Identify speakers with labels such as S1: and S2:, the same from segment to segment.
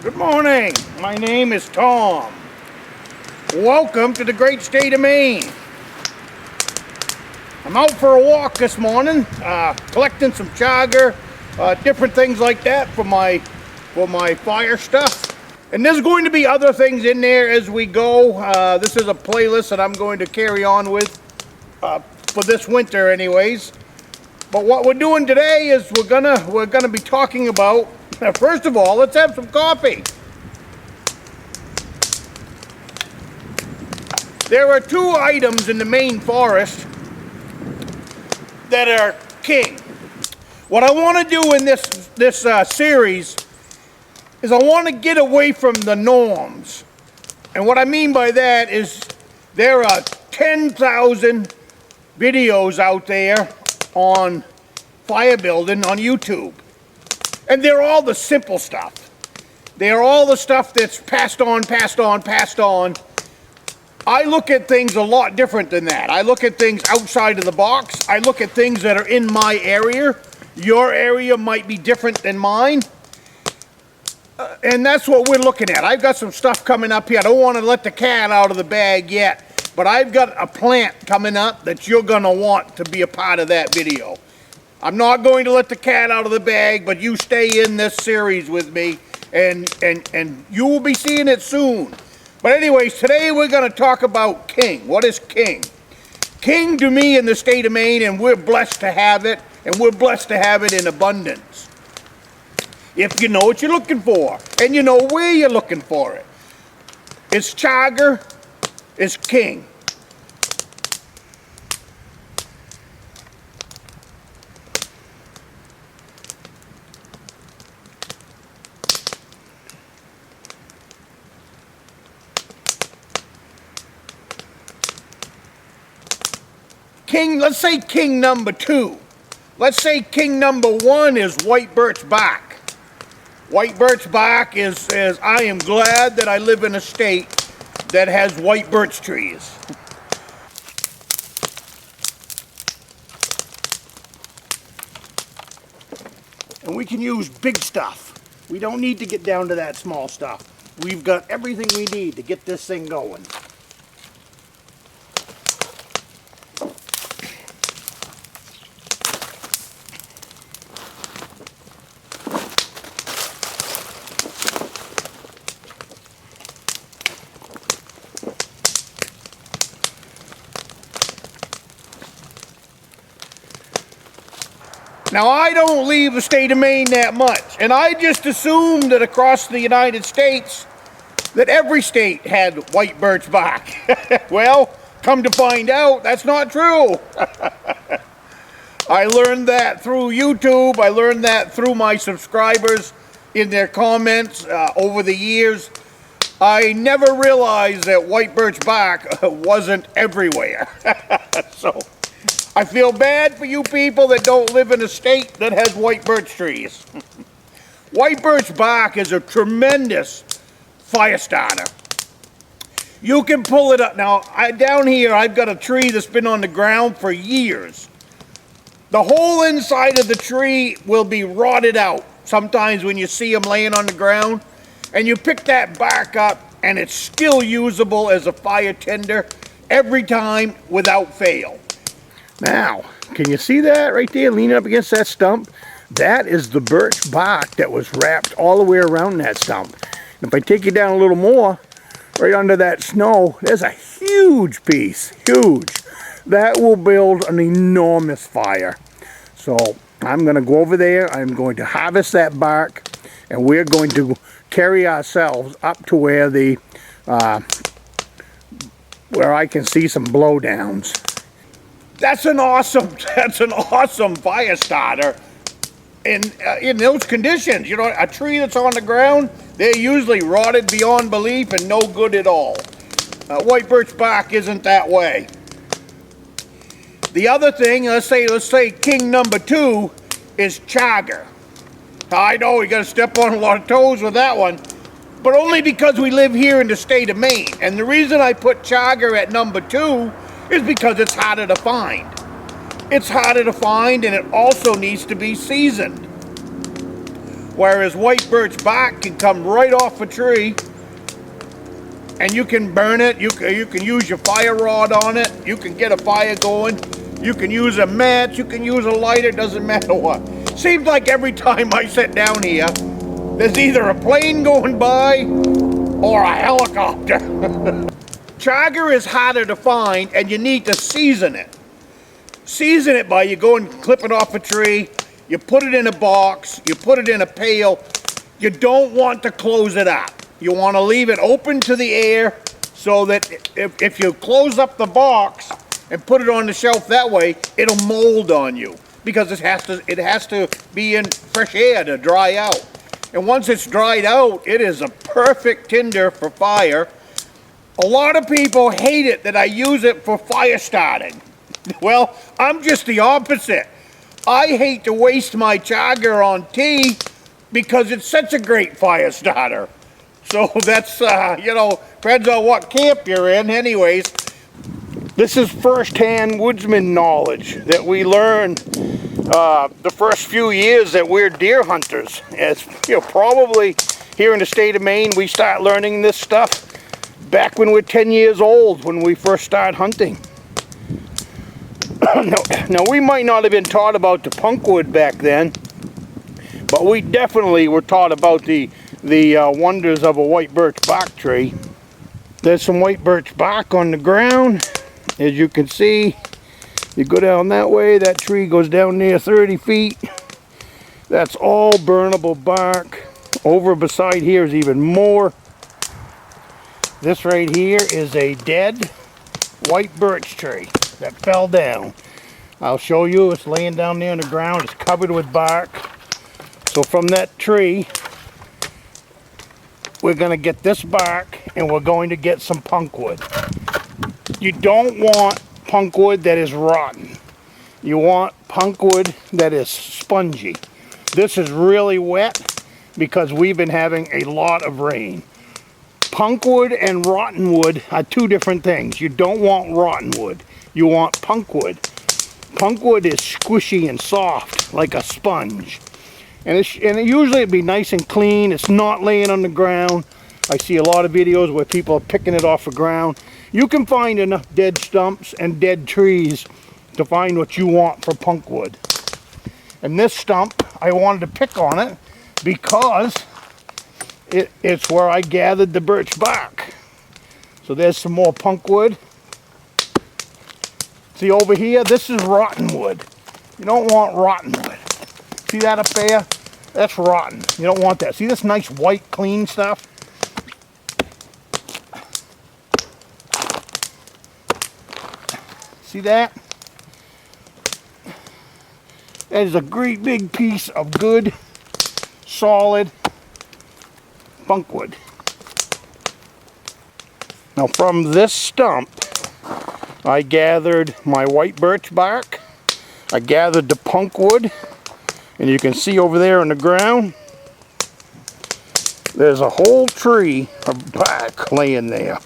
S1: Good morning. My name is Tom. Welcome to the great state of Maine. I'm out for a walk this morning, collecting some chaga, different things like that for my fire stuff. And there's going to be other things in there as we go. This is a playlist that I'm going to carry on with for this winter, anyways. But what we're doing today is we're gonna be talking about. First of all, let's have some coffee. There are two items in the Maine forest that are king. What I want to do in this series is I want to get away from the norms. And what I mean by that is there are 10,000 videos out there on fire building on YouTube. And they're all the simple stuff. They're all the stuff that's passed on. I look at things a lot different than that. I look at things outside of the box. I look at things that are in my area. Your area might be different than mine. And that's what we're looking at. I've got some stuff coming up here. I don't want to let the cat out of the bag yet. But I've got a plant coming up that you're going to want to be a part of that video. I'm not going to let the cat out of the bag, but you stay in this series with me, and you will be seeing it soon. But anyways, today we're going to talk about king. What is king? King to me in the state of Maine, and we're blessed to have it, and we're blessed to have it in abundance. If you know what you're looking for, and you know where you're looking for it. It's chaga, it's king. King, let's say king number 2. Let's say king number 1 is white birch bark. White birch bark is I am glad that I live in a state that has white birch trees. And we can use big stuff. We don't need to get down to that small stuff. We've got everything we need to get this thing going. Now, I don't leave the state of Maine that much, and I just assumed that across the United States that every state had white birch bark. Well, come to find out, that's not true. I learned that through YouTube. I learned that through my subscribers in their comments over the years. I never realized that white birch bark wasn't everywhere. So I feel bad for you people that don't live in a state that has white birch trees. White birch bark is a tremendous fire starter. You can pull it up. Now, down here, I've got a tree that's been on the ground for years. The whole inside of the tree will be rotted out sometimes when you see them laying on the ground. And you pick that bark up, and it's still usable as a fire tinder every time without fail. Now, can you see that right there leaning up against that stump? That is the birch bark that was wrapped all the way around that stump. And if I take you down a little more, right under that snow, there's a huge piece, huge. That will build an enormous fire. So I'm going to go over there, I'm going to harvest that bark, and we're going to carry ourselves up to where where I can see some blowdowns. That's an awesome fire starter in those conditions. You know, a tree that's on the ground, they're usually rotted beyond belief and no good at all. White birch bark isn't that way. The other thing, let's say king number 2 is chaga. I know we got to step on a lot of toes with that one, but only because we live here in the state of Maine. And the reason I put chaga at number 2 is because it's harder to find. It's harder to find, and it also needs to be seasoned. Whereas white birch bark can come right off a tree and you can burn it. You can use your fire rod on it. You can get a fire going. You can use a match. You can use a lighter. Doesn't matter what. Seems like every time I sit down here, there's either a plane going by or a helicopter. Chaga is harder to find, and you need to season it. Season it by you go and clip it off a tree, you put it in a box, you put it in a pail. You don't want to close it up. You want to leave it open to the air so that if you close up the box and put it on the shelf that way, it'll mold on you because it has to be in fresh air to dry out. And once it's dried out, it is a perfect tinder for fire. A lot of people hate it that I use it for fire starting. Well, I'm just the opposite. I hate to waste my Chaga on tea because it's such a great fire starter. So that's, you know, depends on what camp you're in. Anyways, this is first-hand woodsman knowledge that we learn the first few years that we're deer hunters. It's, you know, probably here in the state of Maine, we start learning this stuff back when we're 10 years old, when we first started hunting. Now, we might not have been taught about the punkwood back then, but we definitely were taught about the wonders of a white birch bark tree. There's some white birch bark on the ground. As you can see, you go down that way, that tree goes down near 30 feet. That's all burnable bark. Over beside here is even more. This right here is a dead white birch tree that fell down. I'll show you. It's laying down there on the ground. It's covered with bark. So from that tree, we're going to get this bark and we're going to get some punkwood. You don't want punkwood that is rotten. You want punkwood that is spongy. This is really wet because we've been having a lot of rain. Punkwood and rotten wood are two different things. You don't want rotten wood. You want punkwood. Punkwood is squishy and soft like a sponge. And usually it'd be nice and clean. It's not laying on the ground. I see a lot of videos where people are picking it off the ground. You can find enough dead stumps and dead trees to find what you want for punkwood. And this stump, I wanted to pick on it because it's where I gathered the birch bark. So there's some more punkwood. See over here, this is rotten wood. You don't want rotten wood. See that up there? That's rotten. You don't want that. See this nice white clean stuff? See that? That is a great big piece of good, solid punkwood. Now from this stump, I gathered my white birch bark. I gathered the punkwood. And you can see over there on the ground, there's a whole tree of bark laying there.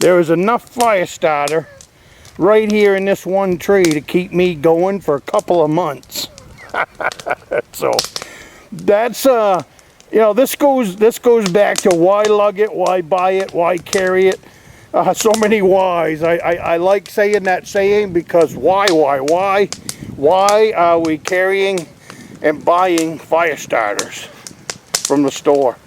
S1: There is enough fire starter right here in this one tree to keep me going for a couple of months. So that's you know, this goes back to why lug it, why buy it, why carry it. So many whys. I like saying that saying because why are we carrying and buying fire starters from the store?